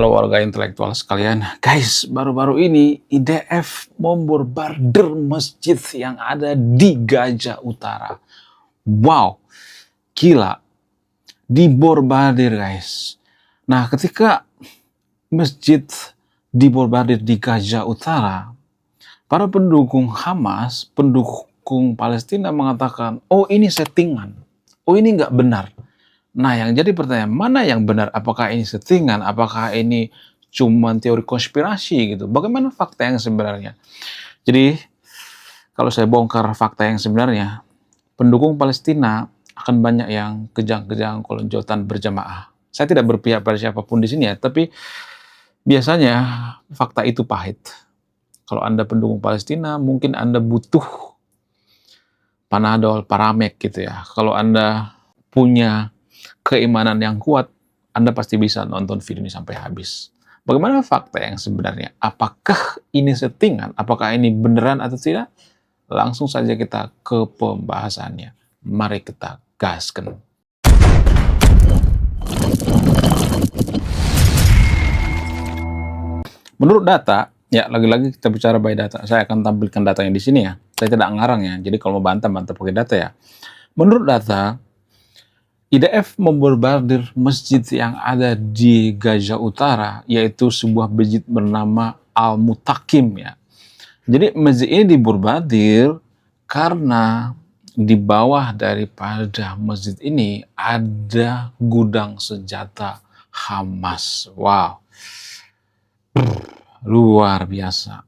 Halo warga intelektual sekalian, guys, baru-baru ini IDF membombardir masjid yang ada di Gajah Utara. Wow, gila, dibombardir guys. Nah, ketika masjid dibombardir di Gajah Utara, para pendukung Hamas, pendukung Palestina mengatakan, oh ini settingan, oh ini nggak benar. Nah, yang jadi pertanyaan, mana yang benar? Apakah ini settingan? Apakah ini cuma teori konspirasi gitu? Bagaimana fakta yang sebenarnya? Jadi, kalau saya bongkar fakta yang sebenarnya, pendukung Palestina akan banyak yang kejang-kejang kolonjotan berjamaah. Saya tidak berpihak pada siapapun di sini ya, tapi biasanya fakta itu pahit. Kalau Anda pendukung Palestina, mungkin Anda butuh Panadol, Paramek gitu ya. Kalau Anda punya keimanan yang kuat, Anda pasti bisa nonton video ini sampai habis. Bagaimana fakta yang sebenarnya? Apakah ini settingan? Apakah ini beneran atau tidak? Langsung saja kita ke pembahasannya. Mari kita gaskan. Menurut data, ya lagi-lagi kita bicara by data. Saya akan tampilkan datanya di sini ya. Saya tidak ngarang ya. Jadi kalau mau bantah pakai data ya. Menurut data, IDF membombardir masjid yang ada di Gajah Utara, yaitu sebuah masjid bernama Al-Mutakim ya. Jadi masjid ini dibombardir karena di bawah daripada masjid ini ada gudang senjata Hamas. Wow, luar biasa.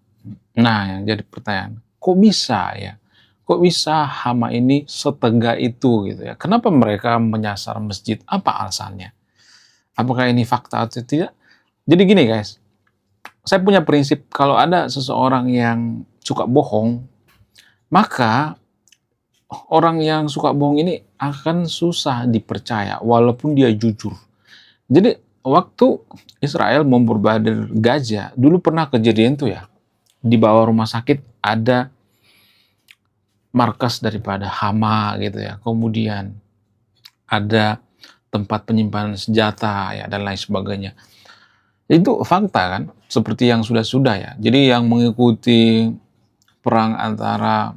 Nah, yang jadi pertanyaan, kok bisa ya? Kok bisa Hama ini setega itu gitu ya? Kenapa mereka menyasar masjid? Apa alasannya? Apakah ini fakta atau tidak? Jadi gini guys, saya punya prinsip kalau ada seseorang yang suka bohong, maka orang yang suka bohong ini akan susah dipercaya walaupun dia jujur. Jadi waktu Israel membombardir Gaza, dulu pernah kejadian tuh ya, di bawah rumah sakit ada markas daripada Hama gitu ya. Kemudian ada tempat penyimpanan senjata ya dan lain sebagainya. Itu fakta kan, seperti yang sudah-sudah ya. Jadi yang mengikuti perang antara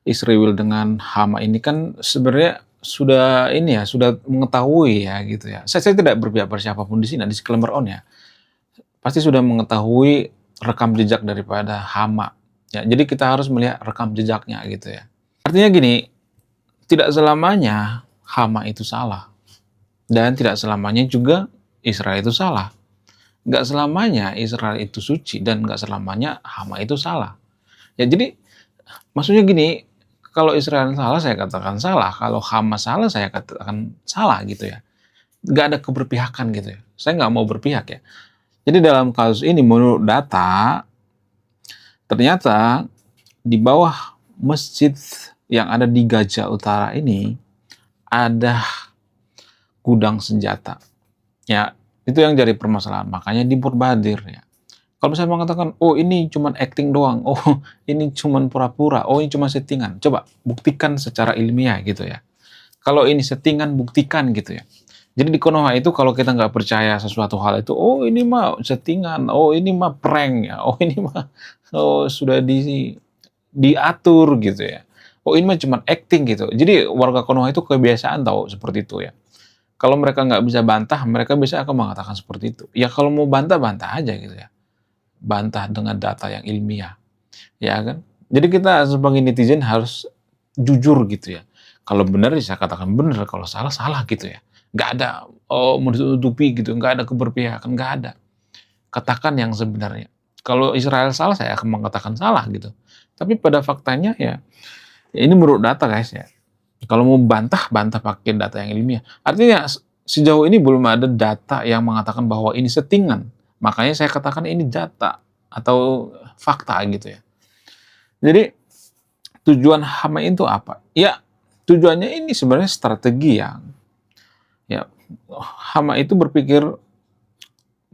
Israel dengan Hama ini kan sebenarnya sudah ini ya, sudah mengetahui ya gitu ya. Saya tidak berpihak pada siapapun di sini, disclaimer on ya. Pasti sudah mengetahui rekam jejak daripada Hama. Ya, jadi kita harus melihat rekam jejaknya gitu ya. Artinya gini, tidak selamanya Hama itu salah. Dan tidak selamanya juga Israel itu salah. Nggak selamanya Israel itu suci dan nggak selamanya Hama itu salah. Ya jadi maksudnya gini, kalau Israel salah saya katakan salah, kalau Hamas salah saya katakan salah gitu ya. Nggak ada keberpihakan gitu ya. Saya nggak mau berpihak ya. Jadi dalam kasus ini menurut data, ternyata di bawah masjid yang ada di Gajah Utara ini ada gudang senjata. Ya, itu yang jadi permasalahan. Makanya dibombardir ya. Kalau saya mengatakan, oh ini cuma acting doang, oh ini cuma pura-pura, oh ini cuma settingan. Coba buktikan secara ilmiah gitu ya. Kalau ini settingan, buktikan gitu ya. Jadi di Konoha itu kalau kita nggak percaya sesuatu hal itu, oh ini mah settingan, oh ini mah prank ya, oh ini mah sudah diatur gitu ya. Oh ini mah cuma acting gitu. Jadi warga Konoha itu kebiasaan tahu seperti itu ya. Kalau mereka nggak bisa bantah, mereka bisa akan mengatakan seperti itu. Ya kalau mau bantah, bantah aja gitu ya. Bantah dengan data yang ilmiah. Ya kan? Jadi kita sebagai netizen harus jujur gitu ya. Kalau benar ya saya katakan benar, kalau salah, salah gitu ya. Nggak ada menutupi gitu, nggak ada keberpihakan, nggak ada. Katakan yang sebenarnya. Kalau Israel salah, saya akan mengatakan salah gitu. Tapi pada faktanya ya ini menurut data guys ya. Kalau mau bantah, bantah pakai data yang ilmiah. Artinya sejauh ini belum ada data yang mengatakan bahwa ini settingan. Makanya saya katakan ini data atau fakta gitu ya. Jadi tujuan Hama itu apa? Ya tujuannya ini sebenarnya strategi ya Hama itu berpikir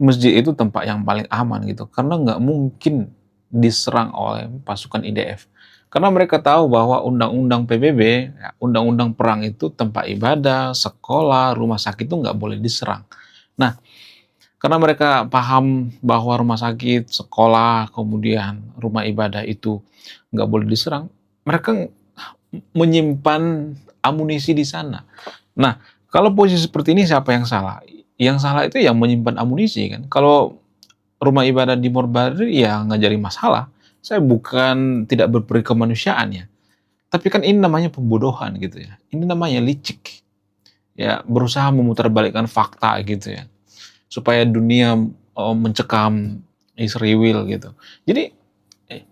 masjid itu tempat yang paling aman gitu. Karena nggak mungkin diserang oleh pasukan IDF. Karena mereka tahu bahwa undang-undang PBB, ya, undang-undang perang itu tempat ibadah, sekolah, rumah sakit itu nggak boleh diserang. Nah, Karena mereka paham bahwa rumah sakit, sekolah, kemudian rumah ibadah itu nggak boleh diserang, mereka menyimpan amunisi di sana. Nah, kalau posisi seperti ini siapa yang salah? Yang salah itu yang menyimpan amunisi kan. Kalau rumah ibadah dibombardir ya nggak jadi masalah. Saya bukan tidak berperi kemanusiaan ya. Tapi kan ini namanya pembodohan gitu ya. Ini namanya licik. Ya, berusaha memutarbalikkan fakta gitu ya. Supaya dunia mencekam Israel gitu. Jadi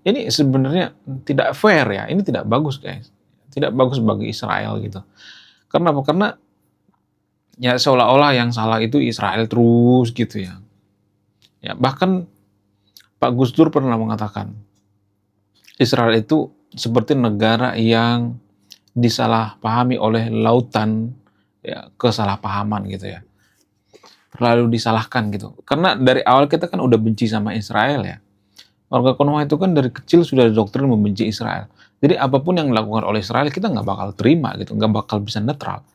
ini sebenarnya tidak fair ya. Ini tidak bagus guys. Tidak bagus bagi Israel gitu. Karena apa? Karena ya seolah-olah yang salah itu Israel terus gitu ya. Ya, bahkan Pak Gus Dur pernah mengatakan Israel itu seperti negara yang disalahpahami oleh lautan ya, kesalahpahaman gitu ya. Terlalu disalahkan gitu. Karena dari awal kita kan udah benci sama Israel ya. Warga Konoha itu kan dari kecil sudah didoktrin membenci Israel. Jadi apapun yang dilakukan oleh Israel kita nggak bakal terima gitu, nggak bakal bisa netral.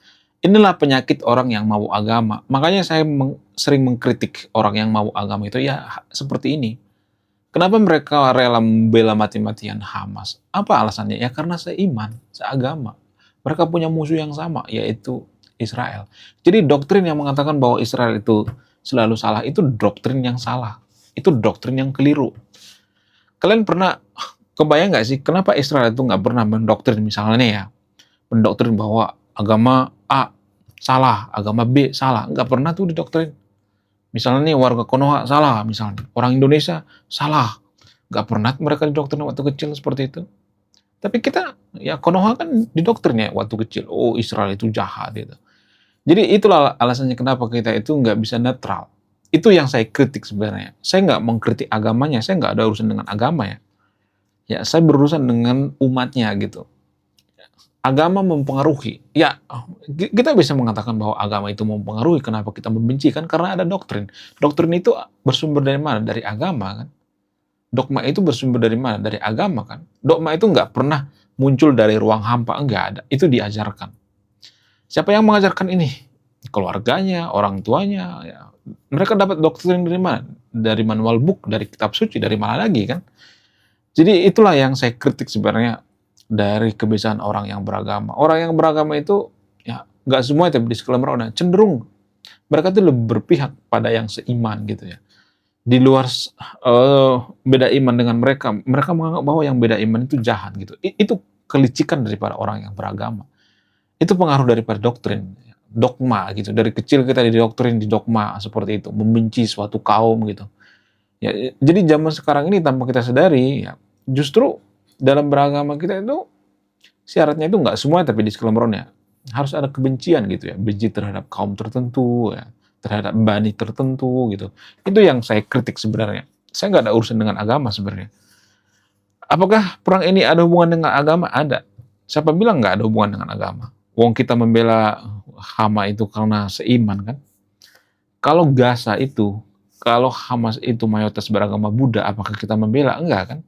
Inilah penyakit orang yang mau agama. Makanya saya sering mengkritik orang yang mau agama itu ya seperti ini. Kenapa mereka rela membela mati-matian Hamas? Apa alasannya? Ya karena seiman, seagama. Mereka punya musuh yang sama, yaitu Israel. Jadi doktrin yang mengatakan bahwa Israel itu selalu salah, itu doktrin yang salah. Itu doktrin yang keliru. Kalian pernah kebayang nggak sih kenapa Israel itu nggak pernah mendoktrin misalnya ya, mendoktrin bahwa agama A salah, agama B salah, nggak pernah tuh didoktrin. Misalnya nih warga Konoha salah, misalnya orang Indonesia salah, nggak pernah mereka didoktrin waktu kecil seperti itu. Tapi kita ya Konoha kan didoktrin ya waktu kecil, oh Israel itu jahat gitu. Jadi itulah alasannya kenapa kita itu nggak bisa netral. Itu yang saya kritik sebenarnya. Saya nggak mengkritik agamanya, saya nggak ada urusan dengan agama ya. Ya, saya berurusan dengan umatnya gitu. Agama mempengaruhi. Ya, kita bisa mengatakan bahwa agama itu mempengaruhi. Kenapa kita membenci kan? Karena ada doktrin. Doktrin itu bersumber dari mana? Dari agama kan. Dogma itu bersumber dari mana? Dari agama kan. Dogma itu nggak pernah muncul dari ruang hampa, enggak ada. Itu diajarkan. Siapa yang mengajarkan ini? Keluarganya, orang tuanya. Ya. Mereka dapat doktrin dari mana? Dari manual book, dari kitab suci, dari mana lagi kan? Jadi itulah yang saya kritik sebenarnya dari kebiasaan orang yang beragama. Orang yang beragama itu ya nggak semua tapi disclaimer cenderung mereka tuh lebih berpihak pada yang seiman gitu ya. Di luar beda iman dengan mereka, mereka menganggap bahwa yang beda iman itu jahat gitu. Itu kelicikan daripada orang yang beragama. Itu pengaruh daripada doktrin, dogma gitu. Dari kecil kita didoktrin di dogma seperti itu, membenci suatu kaum gitu. Ya, jadi zaman sekarang ini tanpa kita sadari, ya, justru dalam beragama kita itu syaratnya itu nggak semua tapi disclaimer-nya harus ada kebencian gitu ya, benci terhadap kaum tertentu ya, terhadap bani tertentu gitu. Itu yang saya kritik sebenarnya. Saya nggak ada urusan dengan agama sebenarnya. Apakah perang ini ada hubungan dengan agama? Ada. Siapa bilang nggak ada hubungan dengan agama? Wong kita membela Hama itu karena seiman kan? Kalau Gaza itu, kalau Hamas itu mayoritas beragama Buddha, apakah kita membela? Enggak kan?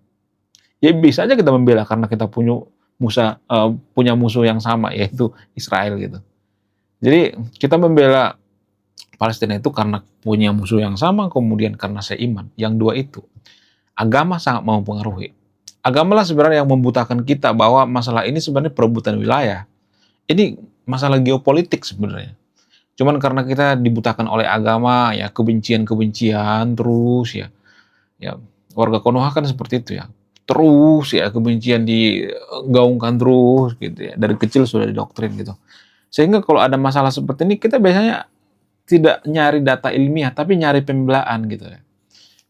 Ya bisa aja kita membela karena kita punya musuh yang sama yaitu Israel gitu. Jadi kita membela Palestina itu karena punya musuh yang sama, kemudian karena seiman. Yang dua itu. Agama sangat mempengaruhi. Agama lah sebenarnya yang membutakan kita bahwa masalah ini sebenarnya perebutan wilayah. Ini masalah geopolitik sebenarnya. Cuman karena kita dibutakan oleh agama, ya kebencian-kebencian terus ya. Ya, warga Konoha kan seperti itu ya. Terus ya kebencian digaungkan terus gitu ya. Dari kecil sudah didoktrin gitu. Sehingga kalau ada masalah seperti ini kita biasanya tidak nyari data ilmiah tapi nyari pembelaan gitu ya.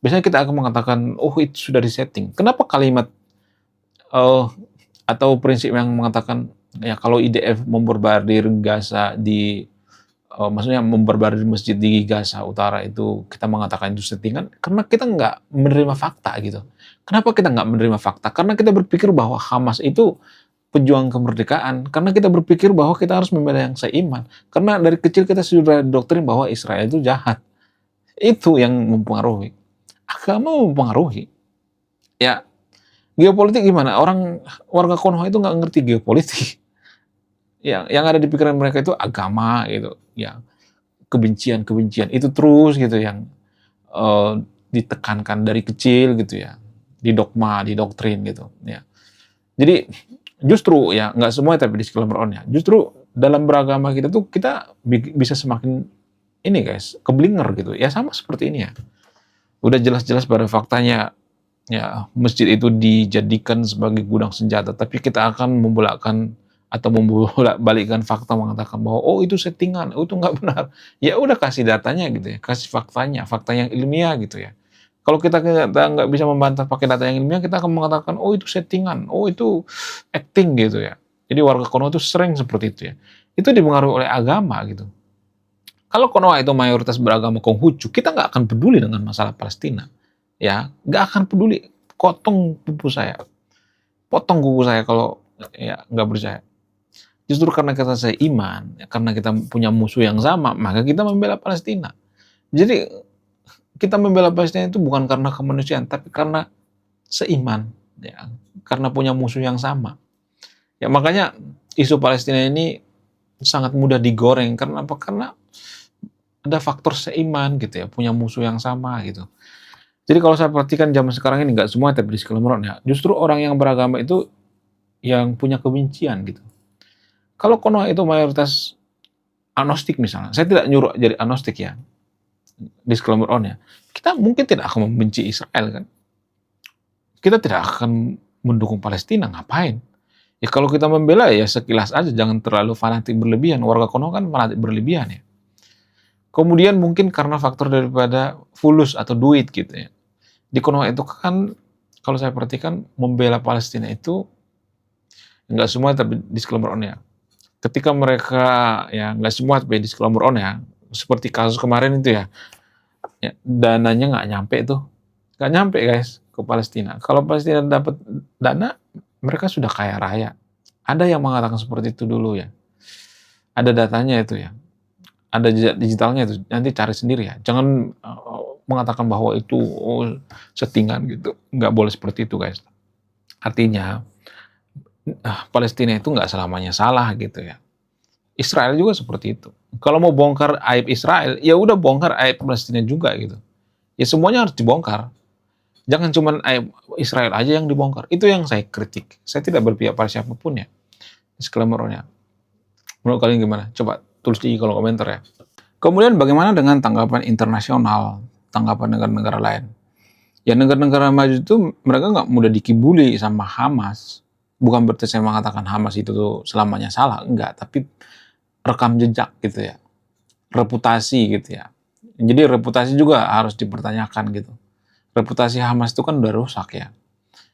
Biasanya kita akan mengatakan, oh itu sudah disetting. Kenapa kalimat atau prinsip yang mengatakan ya kalau IDF memborbardir Gaza maksudnya membarbardir masjid di Gaza Utara itu kita mengatakan itu settingan karena kita nggak menerima fakta gitu. Kenapa kita nggak menerima fakta? Karena kita berpikir bahwa Hamas itu pejuang kemerdekaan. Karena kita berpikir bahwa kita harus membela yang seiman. Karena dari kecil kita sudah doktrin bahwa Israel itu jahat. Itu yang mempengaruhi. Agama mempengaruhi. Ya, geopolitik gimana? Warga Konoha itu nggak ngerti geopolitik. Yang ada di pikiran mereka itu agama gitu. Ya, kebencian itu terus gitu yang ditekankan dari kecil gitu ya, di dogma, di doktrin gitu ya. Jadi justru ya nggak semua tapi disclaimer on ya. Justru dalam beragama kita tuh kita bisa semakin ini guys, keblinger gitu. Ya sama seperti ini ya. Udah jelas-jelas pada faktanya ya masjid itu dijadikan sebagai gudang senjata, tapi kita akan membolak-balikkan fakta mengatakan bahwa oh itu settingan, oh itu nggak benar. Ya udah kasih datanya gitu ya, kasih faktanya, fakta yang ilmiah gitu ya. Kalau kita nggak bisa membantah pakai data yang ilmiah, kita akan mengatakan oh itu settingan, oh itu acting gitu ya. Jadi warga Konoha itu sering seperti itu ya. Itu dipengaruhi oleh agama gitu. Kalau Konoha itu mayoritas beragama Konghucu, kita nggak akan peduli dengan masalah Palestina. Ya, nggak akan peduli. Potong kuku saya kalau ya nggak percaya. Justru karena kita seiman, karena kita punya musuh yang sama, maka kita membela Palestina. Jadi kita membela Palestina itu bukan karena kemanusiaan, tapi karena seiman, ya, karena punya musuh yang sama. Ya makanya isu Palestina ini sangat mudah digoreng karena apa? Karena ada faktor seiman gitu ya, punya musuh yang sama gitu. Jadi kalau saya perhatikan zaman sekarang ini nggak semua tapi disclaimer ya, justru orang yang beragama itu yang punya kebencian gitu. Kalau Konoha itu mayoritas agnostik misalnya, saya tidak nyuruh jadi agnostik ya, disclaimer on ya. Kita mungkin tidak akan membenci Israel kan. Kita tidak akan mendukung Palestina, ngapain? Ya kalau kita membela ya sekilas aja, jangan terlalu fanatik berlebihan. Warga Konoha kan fanatik berlebihan ya. Kemudian mungkin karena faktor daripada fulus atau duit gitu ya. Di Konoha itu kan kalau saya perhatikan membela Palestina itu nggak semua tapi disclaimer on ya. Ketika mereka ya nggak semua tapi disclaimer on ya, seperti kasus kemarin itu ya dananya nggak nyampe guys ke Palestina. Kalau Palestina dapat dana, mereka sudah kaya raya. Ada yang mengatakan seperti itu dulu ya. Ada datanya itu ya. Ada jejak digitalnya itu. Nanti cari sendiri ya. Jangan mengatakan bahwa itu settingan gitu. Nggak boleh seperti itu guys. Artinya Palestina itu nggak selamanya salah gitu ya. Israel juga seperti itu. Kalau mau bongkar aib Israel, ya udah bongkar aib Palestina juga gitu. Ya semuanya harus dibongkar. Jangan cuma aib Israel aja yang dibongkar. Itu yang saya kritik. Saya tidak berpihak pada siapapun ya. Disclaimer-nya. Menurut kalian gimana? Coba tulis di kolom komentar ya. Kemudian bagaimana dengan tanggapan internasional, tanggapan negara-negara lain? Ya negara-negara maju itu mereka nggak mudah dikibuli sama Hamas. Bukan berarti saya mengatakan Hamas itu tuh selamanya salah, enggak. Tapi rekam jejak gitu ya. Reputasi gitu ya. Jadi reputasi juga harus dipertanyakan gitu. Reputasi Hamas itu kan udah rusak ya.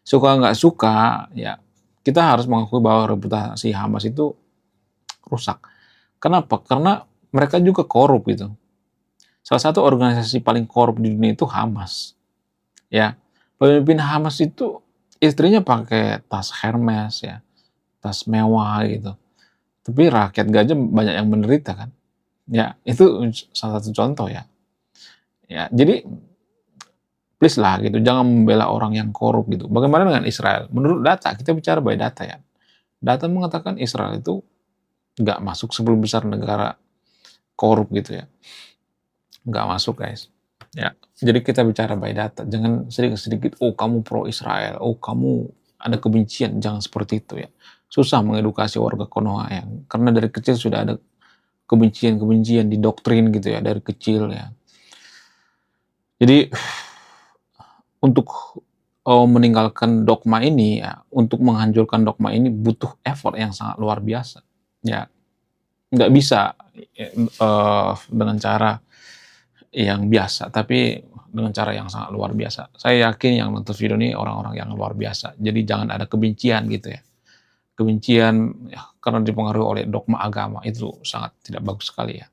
Suka nggak suka, ya kita harus mengakui bahwa reputasi Hamas itu rusak. Kenapa? Karena mereka juga korup gitu. Salah satu organisasi paling korup di dunia itu Hamas. Ya, pemimpin Hamas itu istrinya pakai tas Hermes ya, tas mewah gitu. Tapi rakyat gajah banyak yang menderita kan. Ya, itu salah satu contoh ya. Ya, jadi please lah gitu, jangan membela orang yang korup gitu. Bagaimana dengan Israel? Menurut data, kita bicara by data ya. Data mengatakan Israel itu nggak masuk 10 besar negara korup gitu ya. Nggak masuk guys. Ya, jadi kita bicara by data. Jangan sedikit-sedikit, oh kamu pro Israel, oh kamu ada kebencian. Jangan seperti itu ya. Susah mengedukasi warga Konoha ya. Karena dari kecil sudah ada kebencian-kebencian didoktrin gitu ya, dari kecil ya. Jadi untuk meninggalkan dogma ini ya, untuk menghancurkan dogma ini butuh effort yang sangat luar biasa. Ya, nggak bisa dengan cara yang biasa, tapi dengan cara yang sangat luar biasa. Saya yakin yang nonton video ini orang-orang yang luar biasa. Jadi jangan ada kebencian gitu ya. Kebencian ya, karena dipengaruhi oleh dogma agama itu sangat tidak bagus sekali ya.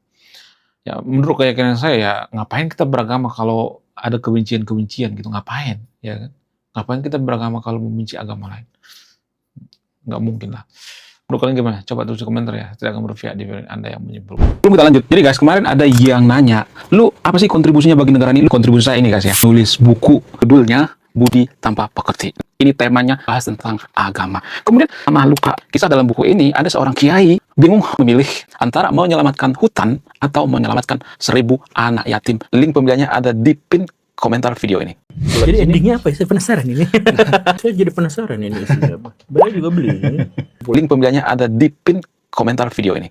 Ya menurut keyakinan saya ya, ngapain kita beragama kalau ada kebencian-kebencian gitu, ngapain ya kan? Ngapain kita beragama kalau membenci agama lain? Nggak mungkin lah. Menurut kalian gimana? Coba tulis di komentar ya. Tidak akan berpihak di video Anda yang menyimpulkan. Belum kita lanjut. Jadi guys, kemarin ada yang nanya, lu apa sih kontribusinya bagi negara ini? Kontribusi saya ini guys ya, nulis buku, judulnya budi tanpa pekerti. Ini temanya bahas tentang agama. Kemudian sama Luka, kisah dalam buku ini ada seorang kiai bingung memilih antara mau menyelamatkan hutan atau menyelamatkan 1000 anak yatim. Link pembeliannya ada di pin komentar video ini. Jadi endingnya apa ya? Saya penasaran ini. Saya jadi penasaran ini isinya apa. Beli juga beli. Link pembeliannya ada di pin komentar video ini.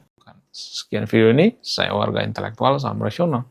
Sekian video ini, saya warga intelektual, salam rasional.